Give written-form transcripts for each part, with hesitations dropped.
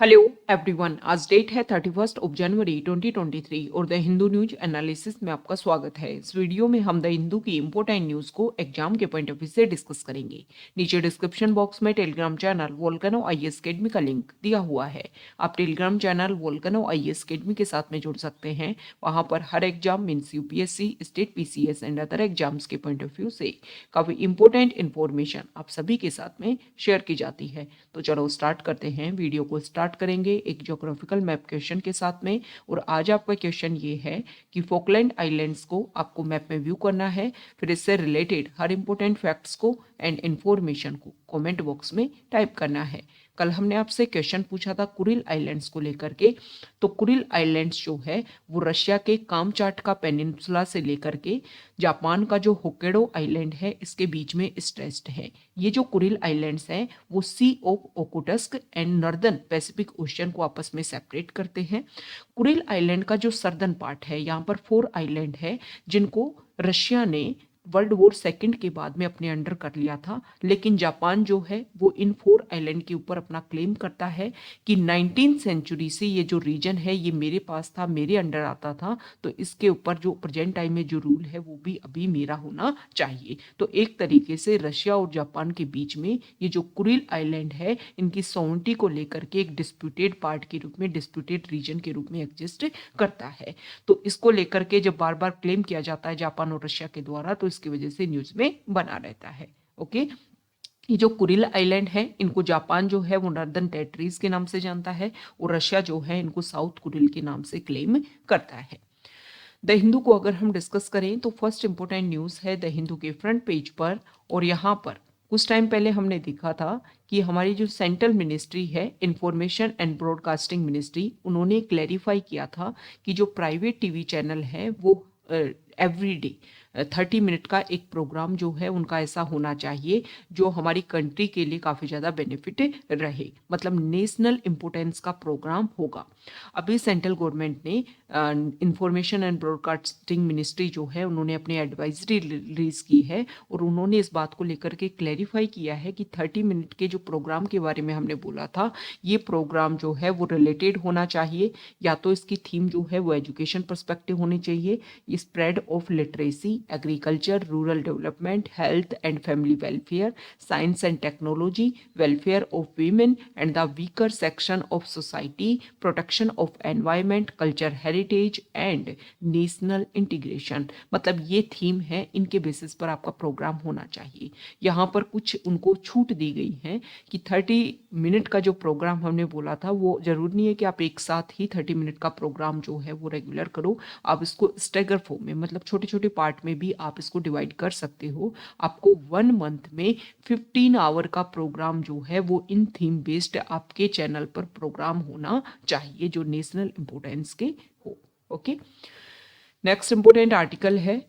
Hello everyone, आज date है 31 जनवरी 2023 और द हिंदू न्यूज एनालिसिस में आपका स्वागत है। इस वीडियो में हम द हिंदू की इंपोर्टेंट न्यूज को एग्जाम के पॉइंट ऑफ व्यू से डिस्कस करेंगे। नीचे डिस्क्रिप्शन बॉक्स में Telegram channel Volcano IAS academy का लिंक दिया हुआ है। आप Telegram channel Volcano IAS academy के साथ में जुड़ सकते हैं। वहां पर हर exam means UPSC, state PCS and other exams के पॉइंट ऑफ व्यू से काफी इंपॉर्टेंट इंफॉर्मेशन आप सभी के साथ में शेयर की जाती है। तो चलो स्टार्ट करते हैं। वीडियो को स्टार्ट करेंगे एक ज्योग्राफिकल मैप क्वेश्चन के साथ में। और आज आपका क्वेश्चन ये है कि फोकलैंड आइलैंड्स को आपको मैप में व्यू करना है, फिर इससे रिलेटेड हर इंपॉर्टेंट फैक्ट्स को एंड इंफॉर्मेशन को कमेंट बॉक्स में टाइप करना है। कल हमने आपसे क्वेश्चन पूछा था कुरिल आइलैंड्स को लेकर के। तो कुरिल आइलैंड्स जो है वो रशिया के कामचाट का पेनिनसुला से लेकर के जापान का जो होक्काइडो आइलैंड है इसके बीच में स्ट्रेस्ड है। ये जो कुरिल आइलैंड्स हैं वो sea of Okhotsk and northern Pacific ocean को आपस में सेपरेट करते हैं। कुरिल आइलैंड का जो सर्दर्न पार्ट है, यहाँ पर 4 आइलैंड है जिनको रशिया ने वर्ल्ड वॉर सेकंड के बाद में अपने अंडर कर लिया था। लेकिन जापान जो है वो इन 4 आइलैंड के ऊपर अपना क्लेम करता है कि 19th सेंचुरी से ये जो रीजन है ये मेरे पास था, मेरे अंडर आता था, तो इसके ऊपर जो प्रेजेंट टाइम में जो रूल है वो भी अभी मेरा होना चाहिए। तो एक तरीके से रशिया और जापान के बीच में ये जो कुरिल आइलैंड है इनकी सॉवरेनिटी को लेकर के एक डिस्प्यूटेड पार्ट के रूप में, डिस्प्यूटेड रीजन के रूप में एग्जिस्ट करता है। तो इसको लेकर के जब बार बार क्लेम किया जाता है जापान और रशिया के द्वारा तो इसकी वजह से न्यूज में बना रहता है। ओके, ये जो कुरिल आइलैंड है इनको जापान जो है वो नॉर्दर्न टेरिटरीज के नाम से जानता है और रशिया जो है इनको साउथ कुरिल के नाम से क्लेम करता है। द हिंदू को अगर हम डिस्कस करें तो फर्स्ट इंपॉर्टेंट न्यूज है द हिंदू के फ्रंट पेज पर। और यहाँ पर कुछ टाइम पहले हमने देखा था कि हमारी जो सेंट्रल मिनिस्ट्री है इंफॉर्मेशन एंड ब्रॉडकास्टिंग मिनिस्ट्री, उन्होंने क्लैरिफाई किया था कि जो प्राइवेट टीवी चैनल है वो एवरीडे 30 मिनट का एक प्रोग्राम जो है उनका ऐसा होना चाहिए जो हमारी कंट्री के लिए काफ़ी ज़्यादा बेनिफिट रहे, मतलब नेशनल इम्पोर्टेंस का प्रोग्राम होगा। अभी सेंट्रल गवर्नमेंट ने इंफॉर्मेशन एंड ब्रॉडकास्टिंग मिनिस्ट्री जो है उन्होंने अपनी एडवाइजरी रिलीज की है और उन्होंने इस बात को लेकर के क्लैरिफाई किया है कि 30 मिनट के जो प्रोग्राम के बारे में हमने बोला था ये प्रोग्राम जो है वो रिलेटेड होना चाहिए। या तो इसकी थीम जो है वो एजुकेशन पर्सपेक्टिव होनी चाहिए, spread of literacy, agriculture, rural development, health and family welfare, science and technology, welfare of women and the weaker section of society, protection of environment, culture heritage and national integration. मतलब ये theme है, इनके basis पर आपका programme होना चाहिए। यहाँ पर कुछ उनको छूट दी गई है कि 30 मिनट का जो प्रोग्राम हमने बोला था वो जरूरी नहीं है कि आप एक साथ ही 30 मिनट का प्रोग्राम जो है वो रेगुलर करो। आप इसको स्टेगर फॉर्म में, मतलब छोटे छोटे पार्ट में भी आप इसको डिवाइड कर सकते हो। आपको 1 मंथ में 15 आवर का प्रोग्राम जो है वो इन थीम बेस्ड आपके चैनल पर प्रोग्राम होना चाहिए जो नेशनल इंपोर्टेंस के हो। ओके, नेक्स्ट इंपोर्टेंट आर्टिकल है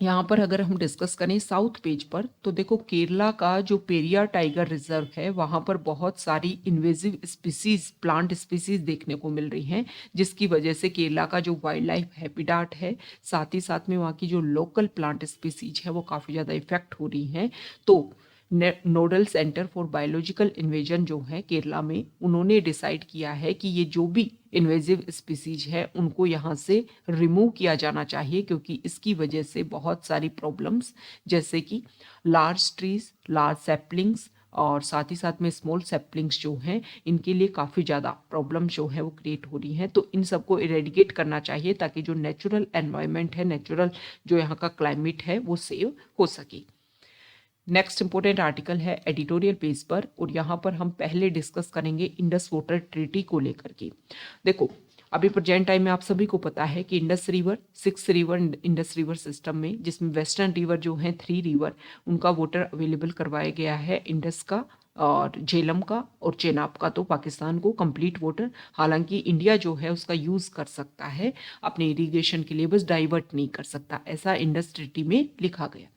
यहाँ पर अगर हम डिस्कस करें साउथ पेज पर तो देखो केरला का जो पेरियार टाइगर रिजर्व है वहाँ पर बहुत सारी इन्वेजिव स्पीसीज, प्लांट स्पीसीज देखने को मिल रही हैं, जिसकी वजह से केरला का जो वाइल्ड लाइफ हैबिटाट है साथ ही साथ में वहाँ की जो लोकल प्लांट स्पीसीज है वो काफ़ी ज़्यादा इफेक्ट हो रही हैं। तो nodal centre for biological invasion जो है केरला में, उन्होंने डिसाइड किया है कि ये जो भी इन्वेजिव स्पीसीज है उनको यहाँ से रिमूव किया जाना चाहिए, क्योंकि इसकी वजह से बहुत सारी प्रॉब्लम्स जैसे कि लार्ज ट्रीज, लार्ज सैपलिंग्स और साथ ही साथ में स्मॉल सैपलिंग्स जो हैं इनके लिए काफ़ी ज़्यादा प्रॉब्लम जो है वो क्रिएट हो रही हैं। तो इन सबको इरेडिकेट करना चाहिए ताकि जो नेचुरल एनवायरनमेंट है, नेचुरल जो यहाँ का क्लाइमेट है वो सेव हो सके। नेक्स्ट इंपोर्टेंट आर्टिकल है एडिटोरियल पेज पर और यहाँ पर हम पहले डिस्कस करेंगे इंडस वाटर ट्रीटी को लेकर के। देखो अभी प्रेजेंट टाइम में आप सभी को पता है कि Indus river, 6 river Indus river system में, जिसमें वेस्टर्न रिवर जो है 3 रिवर, उनका वाटर अवेलेबल करवाया गया है, इंडस का और झेलम का और चेनाब का, तो पाकिस्तान को कंप्लीट वाटर। हालांकि इंडिया जो है उसका यूज कर सकता है अपने इरिगेशन के लिए, बस डाइवर्ट नहीं कर सकता, ऐसा इंडस ट्रीटी में लिखा गया।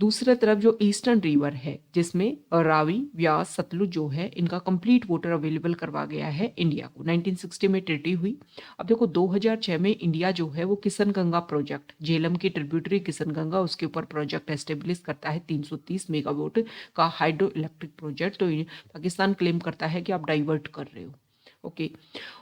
दूसरी तरफ जो ईस्टर्न रिवर है जिसमें रावी, व्यास, सतलुज जो है इनका कंप्लीट वाटर अवेलेबल करवा गया है इंडिया को। 1960 में ट्रीटी हुई। अब देखो 2006 में इंडिया जो है वो किशनगंगा प्रोजेक्ट, झेलम की ट्रिब्यूटरी किशनगंगा, उसके ऊपर प्रोजेक्ट एस्टेब्लिश करता है 330 मेगावाट का हाइड्रो इलेक्ट्रिक प्रोजेक्ट। तो पाकिस्तान क्लेम करता है कि आप डाइवर्ट कर रहे हो। ओके।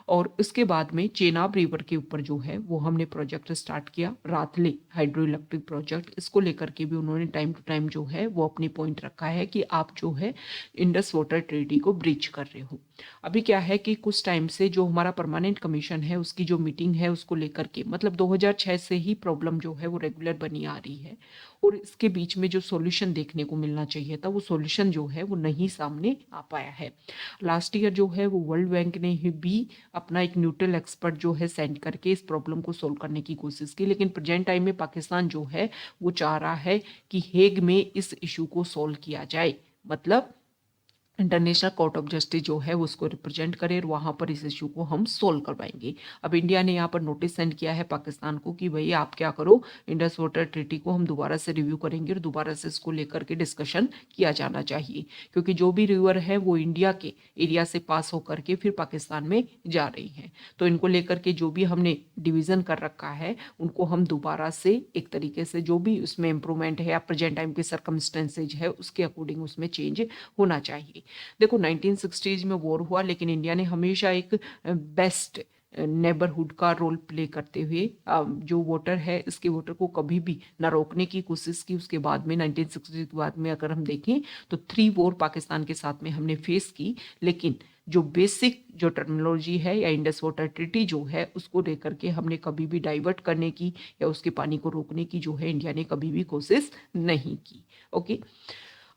और इसके बाद में चेनाब रिवर के ऊपर जो है वो हमने प्रोजेक्ट स्टार्ट किया, रातले हाइड्रो इलेक्ट्रिक प्रोजेक्ट। इसको लेकर के भी उन्होंने टाइम टू टाइम जो है वो अपनी पॉइंट रखा है कि आप जो है इंडस वाटर ट्रीटी को ब्रीच कर रहे हो। अभी क्या है कि कुछ टाइम से जो हमारा परमानेंट कमीशन है उसकी जो मीटिंग है उसको लेकर के, मतलब 2006 से ही प्रॉब्लम जो है वो रेगुलर बनी आ रही है, और इसके बीच में जो सॉल्यूशन देखने को मिलना चाहिए था वो सॉल्यूशन जो है वो नहीं सामने आ पाया है। लास्ट ईयर जो है वो वर्ल्ड बैंक ने भी अपना एक न्यूट्रल एक्सपर्ट जो है सेंड करके इस प्रॉब्लम को सोल्व करने की कोशिश की, लेकिन प्रेजेंट टाइम में पाकिस्तान जो है वो चाह रहा है कि हेग में इस इशू को सोल्व किया जाए, मतलब इंटरनेशनल कोर्ट ऑफ जस्टिस जो है उसको रिप्रेजेंट करे और वहाँ पर इस इशू को हम सोल्व करवाएंगे। अब इंडिया ने यहाँ पर नोटिस सेंड किया है पाकिस्तान को कि भाई आप क्या करो, इंडस वाटर ट्रीटी को हम दोबारा से रिव्यू करेंगे और दोबारा से इसको लेकर के डिस्कशन किया जाना चाहिए, क्योंकि जो भी रिवर है वो इंडिया के एरिया से पास होकर के फिर पाकिस्तान में जा रही है। तो इनको लेकर के जो भी हमने डिवीजन कर रखा है उनको हम दोबारा से एक तरीके से जो भी उसमें इम्प्रूवमेंट है या प्रेजेंट टाइम के सर्कमस्टेंसेज है उसके अकॉर्डिंग उसमें चेंज होना चाहिए। देखो 1960s में वॉर हुआ, लेकिन इंडिया ने हमेशा एक बेस्ट नेबरहुड का रोल प्ले करते हुए जो वोटर है इसके वोटर को कभी भी ना रोकने की कोशिश की। उसके बाद में 1960 के बाद में अगर हम देखें तो 3 वॉर पाकिस्तान के साथ में हमने फेस की, लेकिन जो बेसिक जो टर्मिनोलॉजी है या इंडस वाटर ट्रीटी जो है उसको लेकर के हमने कभी भी डाइवर्ट करने की या उसके पानी को रोकने की जो है इंडिया ने कभी भी कोशिश नहीं की। ओके।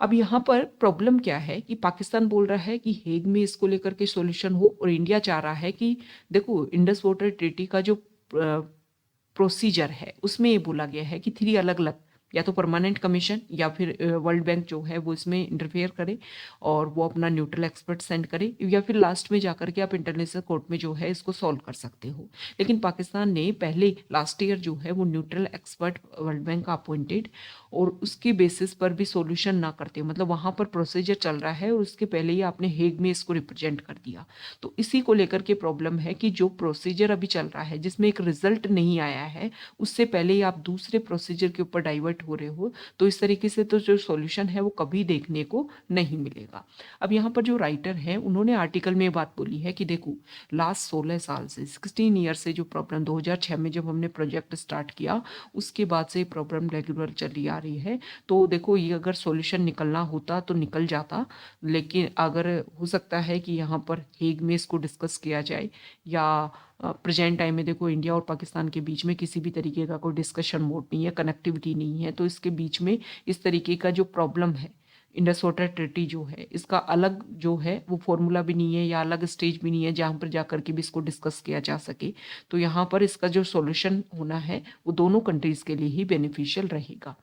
अब यहाँ पर प्रॉब्लम क्या है कि पाकिस्तान बोल रहा है कि हेग में इसको लेकर के सॉल्यूशन हो, और इंडिया चाह रहा है कि देखो इंडस वाटर ट्रीटी का जो प्रोसीजर है उसमें ये बोला गया है कि 3 अलग अलग, या तो परमानेंट कमीशन या फिर वर्ल्ड बैंक जो है वो इसमें इंटरफेयर करे और वो अपना न्यूट्रल एक्सपर्ट सेंड करे, या फिर लास्ट में जाकर के आप इंटरनेशनल कोर्ट में जो है इसको सॉल्व कर सकते हो। लेकिन पाकिस्तान ने पहले लास्ट ईयर जो है वो न्यूट्रल एक्सपर्ट वर्ल्ड बैंक का अपॉइंटेड, और उसके बेसिस पर भी सॉल्यूशन ना करते, मतलब वहाँ पर प्रोसीजर चल रहा है और उसके पहले ही आपने हेग में इसको रिप्रेजेंट कर दिया। तो इसी को लेकर के प्रॉब्लम है कि जो प्रोसीजर अभी चल रहा है जिसमें एक रिजल्ट नहीं आया है, उससे पहले ही आप दूसरे प्रोसीजर के ऊपर डाइवर्ट हो रहे हो, तो इस तरीके से तो जो सॉल्यूशन है वो कभी देखने को नहीं मिलेगा। अब यहाँ पर जो राइटर है उन्होंने आर्टिकल में बात बोली है कि देखो लास्ट 16 साल से 16 ईयर से जो प्रॉब्लम 2006 में जब हमने प्रोजेक्ट स्टार्ट किया उसके बाद से प्रॉब्लम रेगुलर चली आ रही है। तो देखो ये अगर सॉल्यूशन निकलना होता तो निकल जाता, लेकिन अगर हो सकता है कि यहाँ पर हेग में इसको डिस्कस किया जाए, या प्रेजेंट टाइम में देखो इंडिया और पाकिस्तान के बीच में किसी भी तरीके का कोई डिस्कशन मोड नहीं है, कनेक्टिविटी नहीं है, तो इसके बीच में इस तरीके का जो प्रॉब्लम है इंडस वाटर ट्रीटी जो है इसका अलग जो है वो फॉर्मूला भी नहीं है या अलग स्टेज भी नहीं है जहाँ पर जाकर के भी इसको डिस्कस किया जा सके। तो यहाँ पर इसका जो सॉल्यूशन होना है वो दोनों कंट्रीज के लिए ही बेनिफिशियल रहेगा,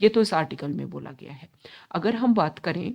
ये तो इस आर्टिकल में बोला गया है। अगर हम बात करें,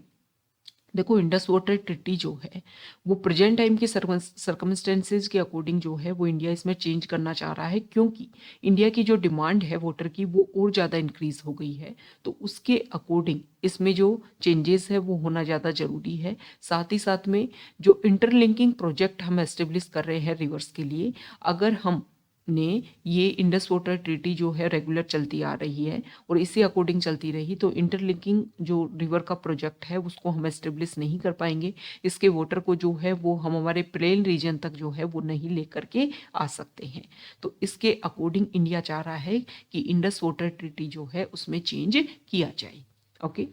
देखो इंडस वाटर ट्रीटी जो है वो प्रेजेंट टाइम के सर्कमस्टेंसेज के अकॉर्डिंग जो है वो इंडिया इसमें चेंज करना चाह रहा है, क्योंकि इंडिया की जो डिमांड है वाटर की वो और ज़्यादा इंक्रीज हो गई है। तो उसके अकॉर्डिंग इसमें जो चेंजेस है वो होना ज़्यादा ज़रूरी है। साथ ही साथ में जो इंटरलिंकिंग प्रोजेक्ट हम एस्टेब्लिश कर रहे हैं रिवर्स के लिए, अगर हम ने ये इंडस वाटर ट्रीटी जो है रेगुलर चलती आ रही है और इसी अकॉर्डिंग चलती रही तो इंटरलिंकिंग जो रिवर का प्रोजेक्ट है उसको हम एस्टेब्लिश नहीं कर पाएंगे। इसके वाटर को जो है वो हम हमारे प्लेन रीजन तक जो है वो नहीं लेकर के आ सकते हैं। तो इसके अकॉर्डिंग इंडिया चाह रहा है कि इंडस वाटर ट्रीटी जो है उसमें चेंज किया जाए। ओके।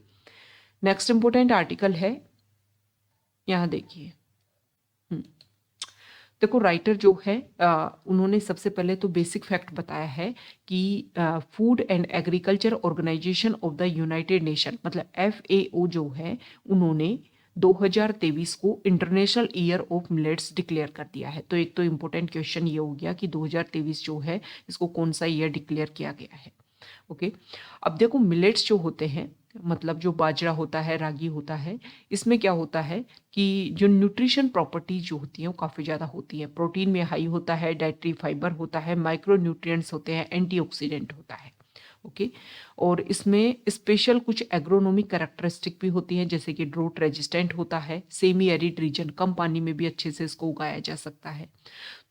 नेक्स्ट इंपॉर्टेंट आर्टिकल है, यहाँ देखिए। देखो राइटर जो है उन्होंने सबसे पहले तो बेसिक फैक्ट बताया है कि Food and Agriculture Organization of the United Nation मतलब FAO जो है उन्होंने 2023 को International Year of Millets declare कर दिया है। तो एक तो इम्पोर्टेंट क्वेश्चन ये हो गया कि 2023 जो है इसको कौन सा ईयर डिक्लेयर किया गया है। ओके। अब देखो मिलेट्स जो होते हैं मतलब जो बाजरा होता है, रागी होता है, इसमें क्या होता है कि जो न्यूट्रिशन प्रॉपर्टीज जो होती हैं वो काफ़ी ज़्यादा होती है। प्रोटीन में हाई होता है, डाइटरी फाइबर होता है, माइक्रो न्यूट्रिएंट्स होते हैं, एंटीऑक्सीडेंट होता है। ओके। और इसमें स्पेशल कुछ एग्रोनॉमिक कैरेक्टरिस्टिक भी होती हैं, जैसे कि ड्रोट रेजिस्टेंट होता है, सेमी एरिड रीजन, कम पानी में भी अच्छे से इसको उगाया जा सकता है।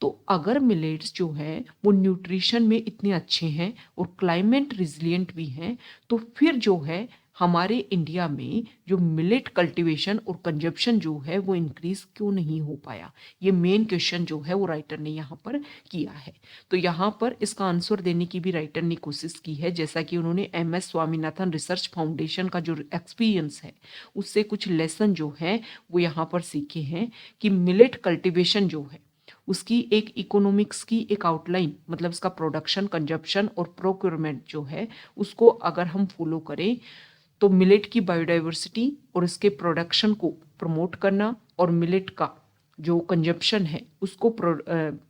तो अगर मिलेट्स जो है वो न्यूट्रिशन में इतने अच्छे हैं और क्लाइमेट रिजिलियंट भी हैं, तो फिर जो है हमारे इंडिया में जो मिलेट कल्टीवेशन और कंजप्शन जो है वो इंक्रीज क्यों नहीं हो पाया, ये मेन क्वेश्चन जो है वो राइटर ने यहाँ पर किया है। तो यहाँ पर इसका आंसर देने की भी राइटर ने कोशिश की है, जैसा कि उन्होंने MS स्वामीनाथन रिसर्च फाउंडेशन का जो एक्सपीरियंस है उससे कुछ लेसन जो है वो यहाँ पर सीखे हैं कि मिलेट कल्टीवेशन जो है उसकी एक इकोनॉमिक्स की एक आउटलाइन, मतलब इसका प्रोडक्शन, कंजप्शन और प्रोक्योरमेंट जो है उसको अगर हम फॉलो करें तो मिलेट की बायोडाइवर्सिटी और इसके प्रोडक्शन को प्रमोट करना और मिलेट का जो कंजप्शन है उसको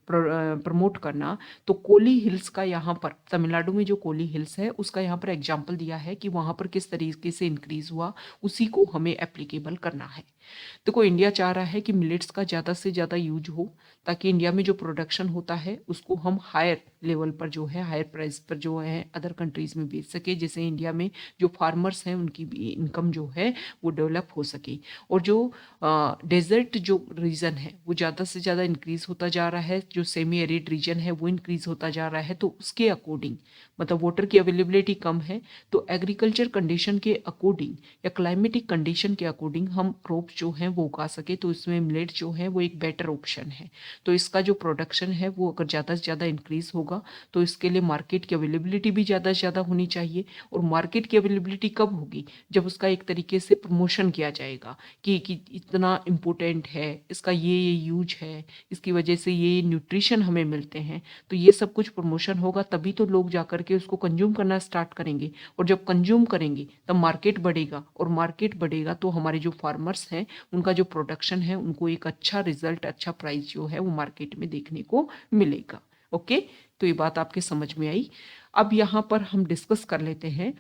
प्रमोट करना। तो कोली हिल्स का यहाँ पर, तमिलनाडु में जो कोली हिल्स है उसका यहाँ पर एग्जाम्पल दिया है कि वहाँ पर किस तरीके से इंक्रीज हुआ, उसी को हमें एप्लीकेबल करना है। देखो इंडिया चाह रहा है कि मिलेट्स का ज़्यादा से ज़्यादा यूज हो, ताकि इंडिया में जो प्रोडक्शन होता है उसको हम हायर लेवल पर जो है, हायर प्राइस पर जो है अदर कंट्रीज़ में बेच सके, जैसे इंडिया में जो फार्मर्स हैं उनकी भी इनकम जो है वो डेवलप हो सके। और जो डेजर्ट जो रीजन है वो ज़्यादा से ज़्यादा इंक्रीज होता जा रहा है, जो सेमी एरिड रीजन है वो इंक्रीज होता जा रहा है, तो उसके अकॉर्डिंग मतलब वाटर की अवेलेबिलिटी कम है, तो एग्रीकल्चर कंडीशन के अकॉर्डिंग या क्लाइमेटिक कंडीशन के अकॉर्डिंग हम क्रॉप्स जो हैं वो उगा सके, तो इसमें मिलेट जो है वो एक बेटर ऑप्शन है। तो इसका जो प्रोडक्शन है वो अगर ज़्यादा से ज़्यादा इंक्रीज होगा तो इसके लिए मार्केट की अवेलेबिलिटी भी ज़्यादा से ज़्यादा होनी चाहिए। और मार्केट की अवेलेबिलिटी कब होगी, जब उसका एक तरीके से प्रमोशन किया जाएगा कि इतना इम्पोर्टेंट है, इसका ये यूज है, इसकी वजह से ये न्यूट्रिशन हमें मिलते हैं, तो ये सब कुछ प्रमोशन होगा तभी तो लोग जाकर के उसको कंज्यूम करना स्टार्ट करेंगे। और जब कंज्यूम करेंगे तब मार्केट बढ़ेगा, और मार्केट बढ़ेगा तो हमारे जो फार्मर्स हैं उनका जो प्रोडक्शन है उनको एक अच्छा रिजल्ट, अच्छा प्राइस जो है वो मार्केट में देखने को मिलेगा। ओके, तो ये बात आपके समझ में आई। अब यहाँ पर हम डिस्कस कर लेते हैं।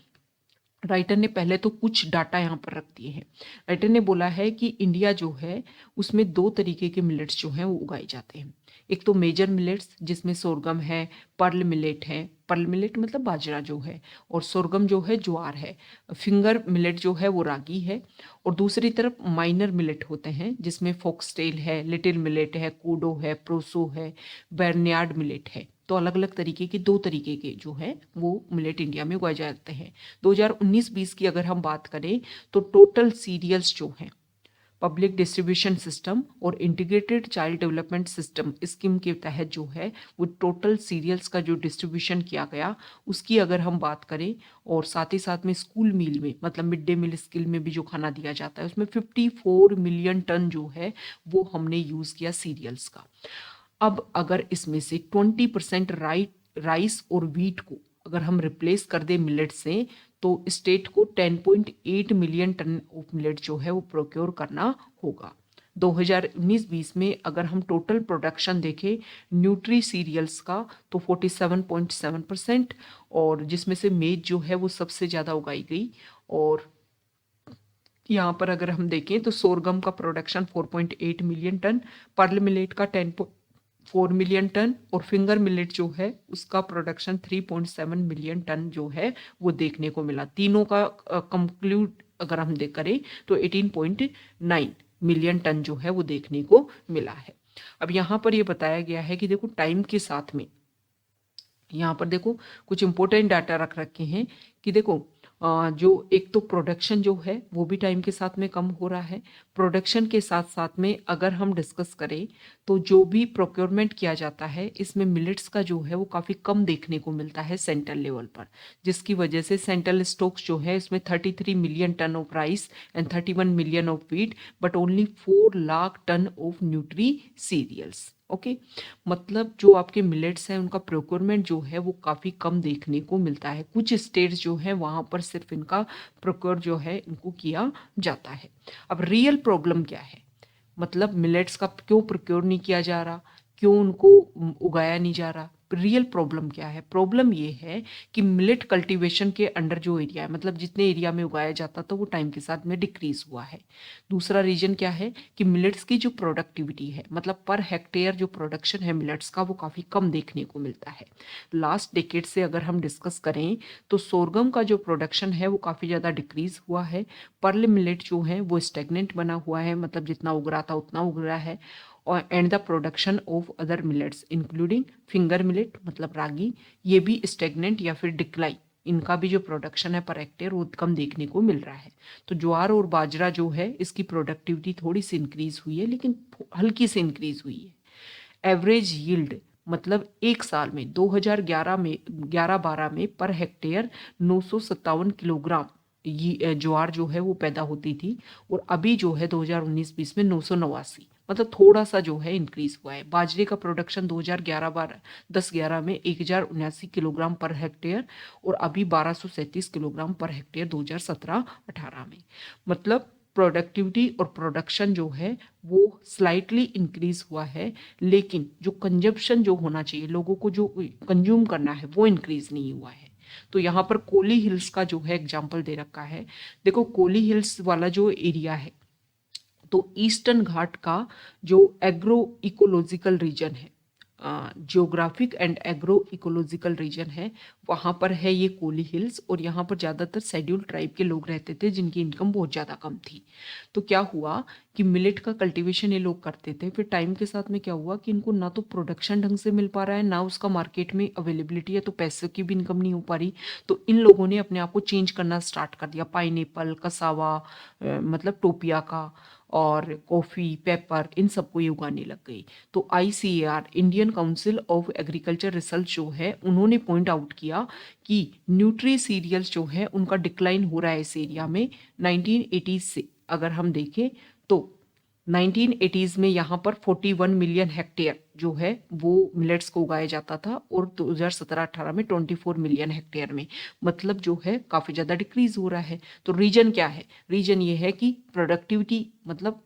राइटर ने पहले तो कुछ डाटा यहाँ पर रख दिए हैं। राइटर ने बोला है कि इंडिया जो है उसमें 2 तरीके के मिलेट्स जो हैं वो उगाए जाते हैं। एक तो मेजर मिलेट्स जिसमें सोरगम है, पर्ल मिलेट है, पर्ल मिलेट मतलब बाजरा जो है, और सोरगम जो है ज्वार है, फिंगर मिलेट जो है वो रागी है। और दूसरी तरफ माइनर मिलेट होते हैं जिसमें फोक्सटेल है, लिटिल मिलेट है, कोडो है, प्रोसो है, बर्नयार्ड मिलेट है। तो अलग अलग तरीके के 2 तरीके के जो है वो मिलेट इंडिया में उगाए जाते हैं। 2019-20 की अगर हम बात करें तो टोटल सीरियल्स जो हैं पब्लिक डिस्ट्रीब्यूशन सिस्टम और integrated child development system scheme के तहत जो है वो टोटल सीरियल्स का जो डिस्ट्रीब्यूशन किया गया उसकी अगर हम बात करें, और साथ ही साथ में स्कूल मील में मतलब मिड डे मील स्किल में भी जो खाना दिया जाता है उसमें 54 मिलियन टन जो है वो हमने यूज़ किया सीरियल्स का। अब अगर इसमें से 20% राइस और वीट को अगर हम रिप्लेस कर दें मिलेट से, तो स्टेट को 10.8 मिलियन टन ऑफ मिलेट जो है वो प्रोक्योर करना होगा। 2019-20 में अगर हम टोटल प्रोडक्शन देखें न्यूट्री सीरियल्स का तो 47.7%, और जिसमें से मेज जो है वो सबसे ज़्यादा उगाई गई। और यहाँ पर अगर हम देखें तो सोरगम का production 4.8 million ton, pearl millet का 10.4 मिलियन टन, और फिंगर मिलेट जो है उसका प्रोडक्शन 3.7 मिलियन टन जो है वो देखने को मिला। तीनों का कंक्लूड अगर हम देख करें तो 18.9 मिलियन टन जो है वो देखने को मिला है। अब यहाँ पर ये बताया गया है कि देखो टाइम के साथ में यहाँ पर देखो कुछ इंपॉर्टेंट डाटा रख रखे हैं कि देखो जो एक तो प्रोडक्शन जो है वो भी टाइम के साथ में कम हो रहा है। प्रोडक्शन के साथ साथ में अगर हम डिस्कस करें तो जो भी प्रोक्योरमेंट किया जाता है इसमें मिलेट्स का जो है वो काफ़ी कम देखने को मिलता है सेंट्रल लेवल पर, जिसकी वजह से सेंट्रल स्टॉक्स जो है इसमें 33 million ton of rice and 31 million of wheat but only 4 lakh ton of nutri cereals. Okay, मतलब जो आपके मिलेट्स हैं उनका प्रोक्योरमेंट जो है वो काफ़ी कम देखने को मिलता है। कुछ स्टेट्स जो है वहाँ पर सिर्फ इनका प्रोक्योर जो है इनको किया जाता है। अब रियल प्रॉब्लम क्या है, मतलब मिलेट्स का क्यों प्रोक्योर नहीं किया जा रहा, क्यों उनको उगाया नहीं जा रहा? रियल प्रॉब्लम क्या है? प्रॉब्लम ये है कि मिलेट कल्टीवेशन के अंडर जो एरिया है, मतलब जितने एरिया में उगाया जाता था वो टाइम के साथ में डिक्रीज हुआ है। दूसरा रीजन क्या है कि मिलेट्स की जो प्रोडक्टिविटी है, मतलब पर हेक्टेयर जो प्रोडक्शन है मिलेट्स का, वो काफ़ी कम देखने को मिलता है। लास्ट डेकेड से अगर हम डिस्कस करें तो सोरगम का जो प्रोडक्शन है वो काफ़ी ज़्यादा डिक्रीज हुआ है। पर्ल मिलेट जो है वो स्टेगनेंट बना हुआ है, मतलब जितना उग रहा था उतना उग रहा है। और and the production of other millets including finger millet मतलब रागी, ये भी स्टेगनेंट या फिर डिक्लाइन, इनका भी जो प्रोडक्शन है पर हेक्टेयर वो कम देखने को मिल रहा है। तो ज्वार और बाजरा जो है इसकी प्रोडक्टिविटी थोड़ी सी इंक्रीज हुई है, लेकिन हल्की सी इंक्रीज हुई है। एवरेज यील्ड मतलब एक साल में 2011 में 11-12 में पर हेक्टेयर 957 किलोग्राम ये ज्वार जो है वो पैदा होती थी, और अभी जो है 2019-20 में 989, मतलब थोड़ा सा जो है इंक्रीज हुआ है। बाजरे का प्रोडक्शन 2011-10-11 में 1079 किलोग्राम पर हेक्टेयर, और अभी 1237 किलोग्राम पर हेक्टेयर 2017-18 में। मतलब प्रोडक्टिविटी और प्रोडक्शन जो है वो स्लाइटली इंक्रीज हुआ है, लेकिन जो कंजप्शन जो होना चाहिए, लोगों को जो कंज्यूम करना है, वो इंक्रीज नहीं हुआ है। तो यहाँ पर कोली हिल्स का जो है एग्जाम्पल दे रखा है। देखो कोली हिल्स वाला जो एरिया है, तो ईस्टर्न घाट का जो एग्रो इकोलॉजिकल रीजन है, geographic and agro ecological region है, वहाँ पर है ये कोली हिल्स, और यहाँ पर ज़्यादातर शेड्यूल ट्राइब के लोग रहते थे जिनकी इनकम बहुत ज़्यादा कम थी। तो क्या हुआ कि मिलेट का कल्टीवेशन ये लोग करते थे, फिर टाइम के साथ में क्या हुआ कि इनको ना तो प्रोडक्शन ढंग से मिल पा रहा है, ना उसका मार्केट में अवेलेबिलिटी है, तो पैसे की भी इनकम नहीं हो पा रही। तो इन लोगों ने अपने आप को चेंज करना स्टार्ट कर दिया, पाइनएप्पल, कसावा, मतलब टोपिया का, और कॉफ़ी, पेपर, इन सबको ये उगाने लग गई। तो ICAR Indian council of agriculture research जो है, उन्होंने पॉइंट आउट किया कि न्यूट्री सीरियल्स जो है उनका डिक्लाइन हो रहा है इस एरिया में 1980s से। अगर हम देखें तो 1980s में यहाँ पर 41 मिलियन हेक्टेयर जो है वो मिलेट्स को उगाया जाता था, और 2017-18 में 24 मिलियन हेक्टेयर में, मतलब जो है काफ़ी ज़्यादा डिक्रीज हो रहा है। तो रीजन क्या है? रीजन ये है कि प्रोडक्टिविटी, मतलब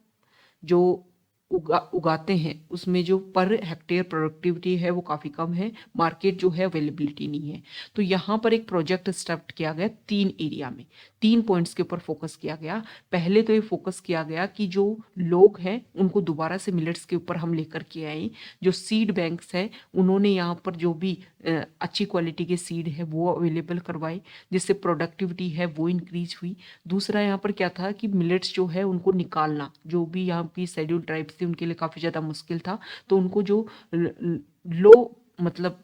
जो उगाते हैं उसमें जो पर हेक्टेयर प्रोडक्टिविटी है वो काफ़ी कम है, मार्केट जो है अवेलेबिलिटी नहीं है। तो यहाँ पर एक प्रोजेक्ट स्टार्ट किया गया 3 एरिया में, 3 पॉइंट्स के ऊपर फोकस किया गया। पहले तो ये फोकस किया गया कि जो लोग हैं उनको दोबारा से मिलेट्स के ऊपर हम लेकर के आए, जो सीड बैंक्स हैं उन्होंने यहाँ पर जो भी अच्छी क्वालिटी के सीड है वो अवेलेबल करवाए, जिससे प्रोडक्टिविटी है वो इंक्रीज हुई। दूसरा यहाँ पर क्या था कि मिलेट्स जो है उनको निकालना, जो भी यहाँ की शेड्यूल ट्राइब्स थी उनके लिए काफ़ी ज़्यादा मुश्किल था। तो उनको जो लो, मतलब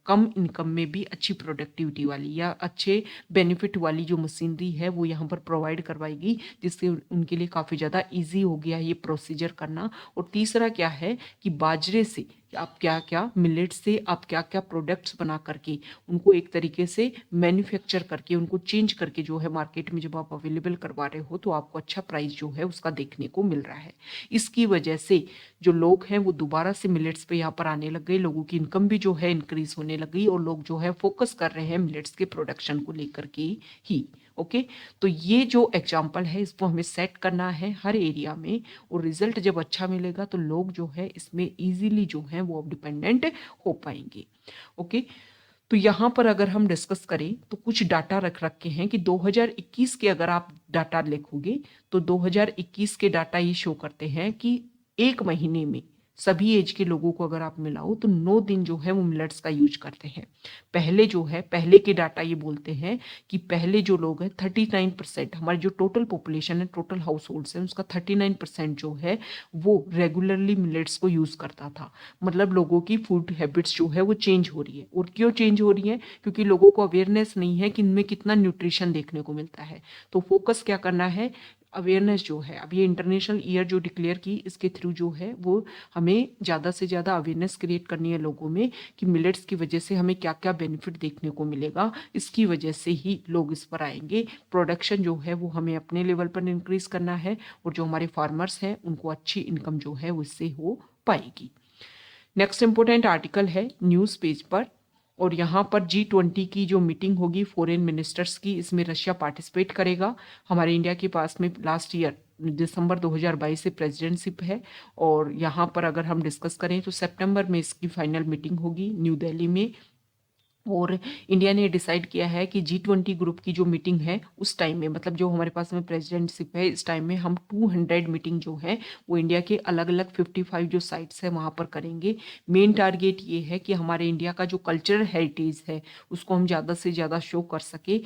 कम इनकम में भी अच्छी प्रोडक्टिविटी वाली या अच्छे बेनिफिट वाली जो मशीनरी है वो यहाँ पर प्रोवाइड करवाएगी, जिससे उनके लिए काफ़ी ज़्यादा इजी हो गया ये प्रोसीजर करना। और तीसरा क्या है कि बाजरे से आप क्या क्या, मिलेट से आप क्या क्या प्रोडक्ट्स बना करके उनको एक तरीके से मैन्युफैक्चर करके उनको चेंज करके जो है मार्केट में जब आप अवेलेबल करवा रहे हो तो आपको अच्छा प्राइस जो है उसका देखने को मिल रहा है। इसकी वजह से जो लोग हैं वो दोबारा से मिलेट्स पे यहाँ पर आने लग गए, लोगों की इनकम भी जो है इंक्रीज होने लग गई, और लोग जो है फोकस कर रहे हैं मिलेट्स के प्रोडक्शन को लेकर के ही। ओके, तो ये जो एग्जाम्पल है इसको हमें सेट करना है हर एरिया में, और रिजल्ट जब अच्छा मिलेगा तो लोग जो है इसमें इजीली जो है वो डिपेंडेंट हो पाएंगे। ओके, तो यहाँ पर अगर हम डिस्कस करें तो कुछ डाटा रख रखे हैं कि 2021 के अगर आप डाटा लिखोगे तो 2021 के डाटा ये शो करते हैं कि एक महीने में सभी एज के लोगों को अगर आप मिलाओ तो 9 दिन जो है वो मिलेट्स का यूज करते हैं। पहले जो है, पहले के डाटा ये बोलते हैं कि पहले जो लोग हैं 39%, हमारी जो टोटल पॉपुलेशन है, टोटल हाउस होल्ड्स है, उसका 39% जो है वो रेगुलरली मिलेट्स को यूज करता था। मतलब लोगों की फूड हैबिट्स जो है वो चेंज हो रही है। और क्यों चेंज हो रही है? क्योंकि लोगों को अवेयरनेस नहीं है कि इनमें कितना न्यूट्रिशन देखने को मिलता है। तो फोकस क्या करना है? अवेयरनेस जो है, अब ये इंटरनेशनल ईयर जो डिक्लेयर की, इसके थ्रू जो है वो हमें ज़्यादा से ज़्यादा अवेयरनेस क्रिएट करनी है लोगों में कि मिलेट्स की वजह से हमें क्या क्या बेनिफिट देखने को मिलेगा। इसकी वजह से ही लोग इस पर आएंगे। प्रोडक्शन जो है वो हमें अपने लेवल पर इंक्रीज करना है, और जो हमारे फार्मर्स हैं उनको अच्छी इनकम जो है उससे हो पाएगी। नेक्स्ट इंपॉर्टेंट आर्टिकल है न्यूज़ पेज पर, और यहाँ पर G20 की जो मीटिंग होगी फॉरेन मिनिस्टर्स की, इसमें रशिया पार्टिसिपेट करेगा। हमारे इंडिया के पास में लास्ट ईयर दिसंबर 2022 से प्रेसिडेंटशिप है। और यहाँ पर अगर हम डिस्कस करें तो सितंबर में इसकी फाइनल मीटिंग होगी न्यू दिल्ली में। और इंडिया ने डिसाइड किया है कि G20 ग्रुप की जो मीटिंग है उस टाइम में, मतलब जो हमारे पास में प्रेसिडेंटशिप है इस टाइम में, हम 200 मीटिंग जो है वो इंडिया के अलग अलग 55 जो साइट्स है वहाँ पर करेंगे। मेन टारगेट ये है कि हमारे इंडिया का जो कल्चरल हेरिटेज है उसको हम ज़्यादा से ज़्यादा शो कर सके,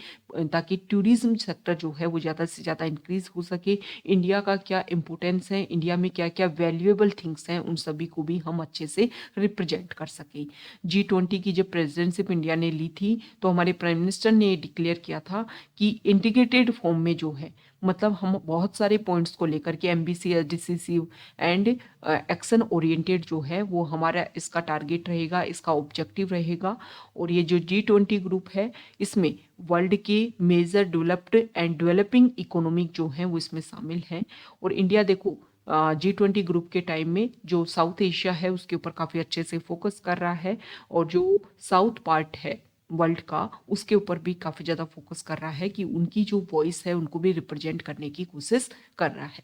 ताकि टूरिज्म सेक्टर जो है वो ज़्यादा से ज़्यादा इंक्रीज हो सके। इंडिया का क्या इम्पोर्टेंस है, इंडिया में क्या क्या वैल्यूएबल थिंग्स हैं, उन सभी को भी हम अच्छे से रिप्रेजेंट कर सकें। G20 की जब प्रेसिडेंटशिप इंडिया ने ली थी तो हमारे प्राइम मिनिस्टर ने डिक्लेयर किया था कि इंटीग्रेटेड फॉर्म में जो है, मतलब हम बहुत सारे पॉइंट्स को लेकर के ambitious, decisive and action oriented जो है वो हमारा इसका टारगेट रहेगा, इसका ऑब्जेक्टिव रहेगा। और ये जो G20 ग्रुप है इसमें वर्ल्ड के major developed and developing economic जो हैं वो इसमें शामिल हैं। और इंडिया देखो G20 ग्रुप के टाइम में जो साउथ एशिया है उसके ऊपर काफ़ी अच्छे से फोकस कर रहा है, और जो साउथ पार्ट है वर्ल्ड का उसके ऊपर भी काफ़ी ज़्यादा फोकस कर रहा है कि उनकी जो वॉइस है उनको भी रिप्रेजेंट करने की कोशिश कर रहा है।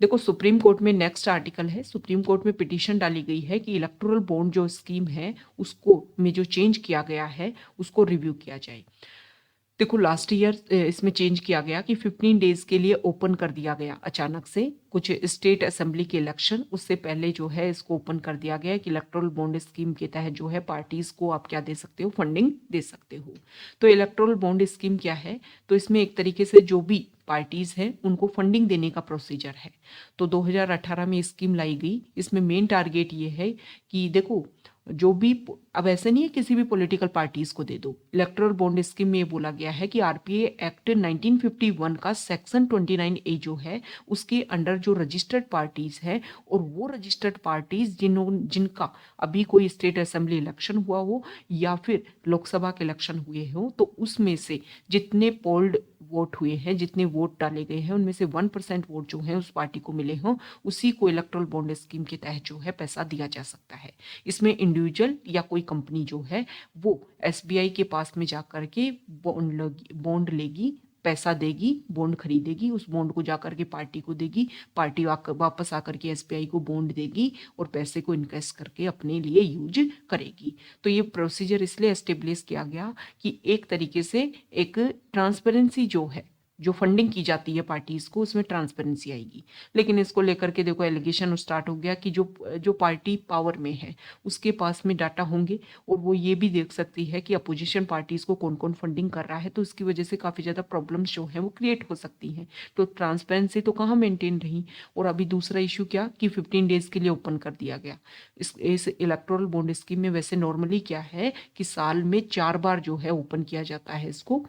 देखो सुप्रीम कोर्ट में नेक्स्ट आर्टिकल है, सुप्रीम कोर्ट में पिटीशन डाली गई है कि इलेक्टोरल बॉन्ड जो स्कीम है उसको में जो चेंज किया गया है उसको रिव्यू किया जाए। देखो लास्ट ईयर इसमें चेंज किया गया कि 15 डेज के लिए ओपन कर दिया गया अचानक से, कुछ स्टेट असेंबली के इलेक्शन उससे पहले जो है इसको ओपन कर दिया गया कि इलेक्टोरल बॉन्ड स्कीम के तहत जो है पार्टीज को आप क्या दे सकते हो, फंडिंग दे सकते हो। तो इलेक्टोरल बॉन्ड स्कीम क्या है, तो इसमें एक तरीके से जो भी पार्टीज हैं उनको फंडिंग देने का प्रोसीजर है। तो 2018 में स्कीम लाई गई। इसमें मेन टारगेट ये है कि देखो जो भी, अब ऐसे नहीं है किसी भी पॉलिटिकल पार्टीज को दे दो। इलेक्टोरल बॉन्ड स्कीम में ये बोला गया है कि आरपीए एक्ट 1951 का सेक्शन 29A जो है उसके अंडर जो रजिस्टर्ड पार्टीज है, और वो रजिस्टर्ड पार्टीज जिनका अभी कोई स्टेट असेंबली इलेक्शन हुआ हो या फिर लोकसभा के इलेक्शन हुए हो, तो उसमें से जितने पोल्ड वोट हुए हैं, जितने वोट डाले गए हैं, उनमें से 1% वोट जो है उस पार्टी को मिले हों, उसी को इलेक्टोरल बॉन्ड स्कीम के तहत जो है पैसा दिया जा सकता है। इसमें इंडिविजुअल या कोई कंपनी जो है वो एसबीआई के पास में जा करके बॉन्ड लेगी, पैसा देगी, बॉन्ड खरीदेगी, उस बॉन्ड को जाकर के पार्टी को देगी, पार्टी वापस आकर के एसबीआई को बॉन्ड देगी और पैसे को इन्वेस्ट करके अपने लिए यूज करेगी। तो ये प्रोसीजर इसलिए एस्टेब्लिश किया गया कि एक तरीके से एक ट्रांसपेरेंसी जो है, जो फंडिंग की जाती है पार्टीज को, उसमें ट्रांसपेरेंसी आएगी। लेकिन इसको लेकर के देखो एलिगेशन स्टार्ट हो गया कि जो जो पार्टी पावर में है उसके पास में डाटा होंगे और वो ये भी देख सकती है कि अपोजिशन पार्टीज को कौन कौन फंडिंग कर रहा है, तो इसकी वजह से काफ़ी ज़्यादा प्रॉब्लम्स जो है वो क्रिएट हो सकती हैं। तो ट्रांसपेरेंसी तो कहाँ मेंटेन रही। और अभी दूसरा इशू क्या कि 15 डेज के लिए ओपन कर दिया गया। इस इलेक्टोरल बॉन्ड स्कीम में वैसे नॉर्मली क्या है कि साल में 4 बार जो है ओपन किया जाता है इसको,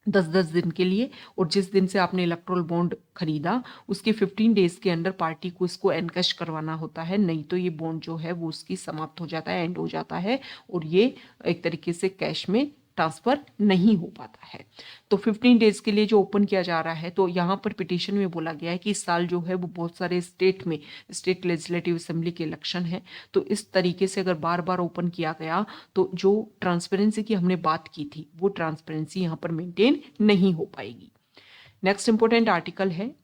10-10 दिन के लिए। और जिस दिन से आपने इलेक्ट्रोल बॉन्ड खरीदा उसके 15 डेज के अंदर पार्टी को इसको एनकैश करवाना होता है, नहीं तो ये बॉन्ड जो है वो उसकी समाप्त हो जाता है, एंड हो जाता है, और ये एक तरीके से कैश में ट्रांसफर नहीं हो पाता है। तो 15 डेज के लिए जो ओपन किया जा रहा है, तो यहाँ पर पिटीशन में बोला गया है कि इस साल जो है वो बहुत सारे स्टेट में स्टेट लेजिस्लेटिव असेंबली के इलेक्शन है, तो इस तरीके से अगर बार बार ओपन किया गया तो जो ट्रांसपेरेंसी की हमने बात की थी वो ट्रांसपेरेंसी यहाँ पर मेंटेन नहीं हो पाएगी। नेक्स्ट इंपॉर्टेंट आर्टिकल है,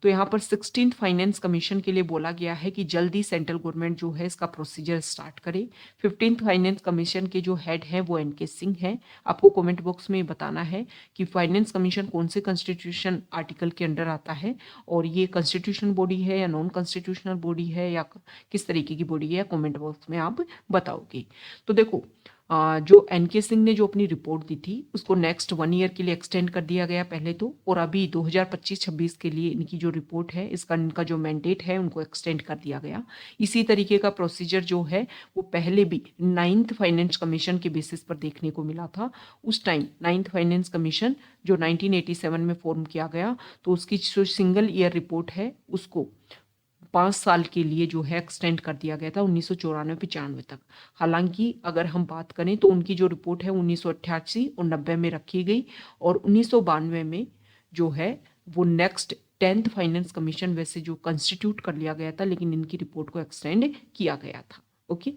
तो यहाँ पर 16th फाइनेंस कमीशन के लिए बोला गया है कि जल्दी सेंट्रल गवर्नमेंट जो है इसका प्रोसीजर स्टार्ट करे। 15th फाइनेंस कमीशन के जो हेड हैं वो एनके सिंह हैं। आपको कमेंट बॉक्स में बताना है कि फाइनेंस कमीशन कौन से कॉन्स्टिट्यूशन आर्टिकल के अंडर आता है, और ये कॉन्स्टिट्यूशन बॉडी है या नॉन कॉन्स्टिट्यूशनल बॉडी है या किस तरीके की बॉडी है, कमेंट बॉक्स में आप बताओगे। तो देखो जो एनके सिंह ने जो अपनी रिपोर्ट दी थी उसको नेक्स्ट 1 ईयर के लिए एक्सटेंड कर दिया गया पहले तो, और अभी 2025-26 के लिए इनकी जो रिपोर्ट है इसका इनका जो मैंडेट है उनको एक्सटेंड कर दिया गया। इसी तरीके का प्रोसीजर जो है वो पहले भी 9th फाइनेंस कमीशन के बेसिस पर देखने को मिला था। उस टाइम 9th फाइनेंस कमीशन जो 1987 में फॉर्म किया गया, तो उसकी जो सिंगल ईयर रिपोर्ट है उसको 5 साल के लिए जो है एक्सटेंड कर दिया गया था 1994-95 तक। हालांकि अगर हम बात करें तो उनकी जो रिपोर्ट है 1988 और 90 में रखी गई, और 1992 में जो है वो नेक्स्ट 10th फाइनेंस कमीशन वैसे जो कंस्टिट्यूट कर लिया गया था, लेकिन इनकी रिपोर्ट को एक्सटेंड किया गया था। ओके,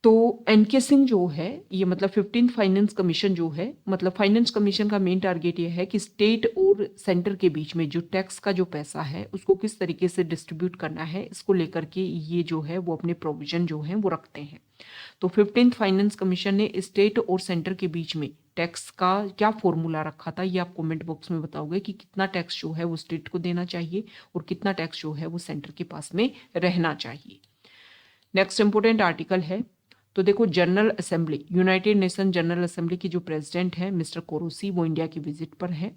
तो एनके सिंह जो है ये मतलब 15th फाइनेंस कमीशन जो है, मतलब फाइनेंस कमीशन का मेन टारगेट ये है कि स्टेट और सेंटर के बीच में जो टैक्स का जो पैसा है उसको किस तरीके से डिस्ट्रीब्यूट करना है, इसको लेकर के ये जो है वो अपने प्रोविजन जो है वो रखते हैं। तो 15th फाइनेंस कमीशन ने स्टेट और सेंटर के बीच में टैक्स का क्या फॉर्मूला रखा था, ये आप कमेंट बॉक्स में बताओगे कि कितना टैक्स जो है वो स्टेट को देना चाहिए और कितना टैक्स जो है वो सेंटर के पास में रहना चाहिए। नेक्स्ट इंपोर्टेंट आर्टिकल है, तो देखो general assembly, United nation general assembly की जो प्रेसिडेंट है मिस्टर कोरोसी, वो इंडिया की विजिट पर है।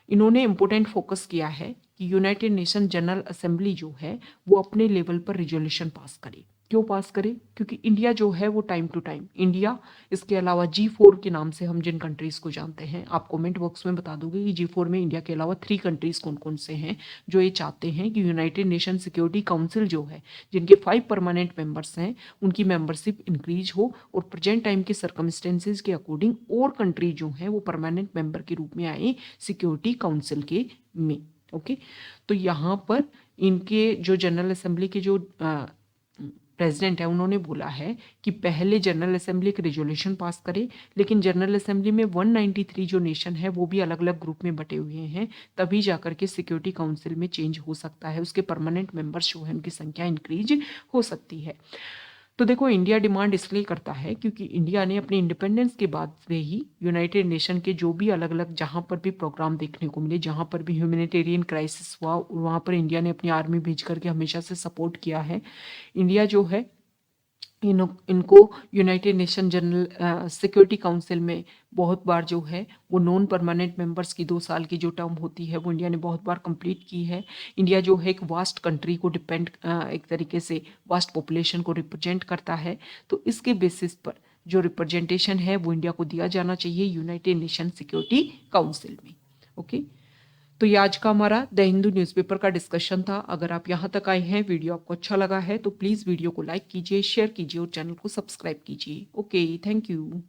इन्होंने इंपोर्टेंट फोकस किया है कि यूनाइटेड नेशन जनरल असेंबली जो है वो अपने लेवल पर रिजोल्यूशन पास करे। क्यों पास करे? क्योंकि इंडिया जो है वो टाइम टू टाइम, इंडिया इसके अलावा G4 के नाम से हम जिन कंट्रीज को जानते हैं, आप कमेंट बॉक्स में बता दोगे कि G4 में इंडिया के अलावा 3 कंट्रीज कौन कौन से हैं जो ये चाहते हैं कि यूनाइटेड नेशन सिक्योरिटी काउंसिल जो है, जिनके 5 परमानेंट मेंबर्स हैं, उनकी मेंबरशिप इंक्रीज हो और प्रेजेंट टाइम के सर्कमस्टेंसेज के अकॉर्डिंग और कंट्री जो है वो परमानेंट मेंबर के रूप में आए सिक्योरिटी काउंसिल के में। ओके, तो यहाँ पर इनके जो जनरल असेंबली के जो प्रेसिडेंट है उन्होंने बोला है कि पहले जनरल असेंबली एक रेजोल्यूशन पास करे, लेकिन जनरल असेंबली में 193 जो नेशन है वो भी अलग अलग ग्रुप में बटे हुए हैं, तभी जाकर के सिक्योरिटी काउंसिल में चेंज हो सकता है, उसके परमानेंट मेंबर्स जो है उनकी संख्या इंक्रीज हो सकती है। तो देखो इंडिया डिमांड इसलिए करता है क्योंकि इंडिया ने अपने इंडिपेंडेंस के बाद से ही यूनाइटेड नेशन के जो भी अलग अलग जहाँ पर भी प्रोग्राम देखने को मिले, जहाँ पर भी ह्यूमैनिटेरियन क्राइसिस हुआ, वहाँ पर इंडिया ने अपनी आर्मी भेज करके हमेशा से सपोर्ट किया है। इंडिया जो है इनको United nation general security council में बहुत बार जो है वो नॉन परमानेंट मेंबर्स की 2 साल की जो टर्म होती है वो इंडिया ने बहुत बार कंप्लीट की है। इंडिया जो है एक वास्ट कंट्री को एक तरीके से वास्ट पॉपुलेशन को रिप्रेजेंट करता है, तो इसके बेसिस पर जो रिप्रेजेंटेशन है वो इंडिया को दिया जाना चाहिए यूनाइटेड नेशन सिक्योरिटी काउंसिल में। ओके, तो ये आज का हमारा द हिंदू न्यूज़पेपर का डिस्कशन था। अगर आप यहाँ तक आए हैं, वीडियो आपको अच्छा लगा है तो प्लीज़ वीडियो को लाइक कीजिए, शेयर कीजिए और चैनल को सब्सक्राइब कीजिए। Okay, thank you.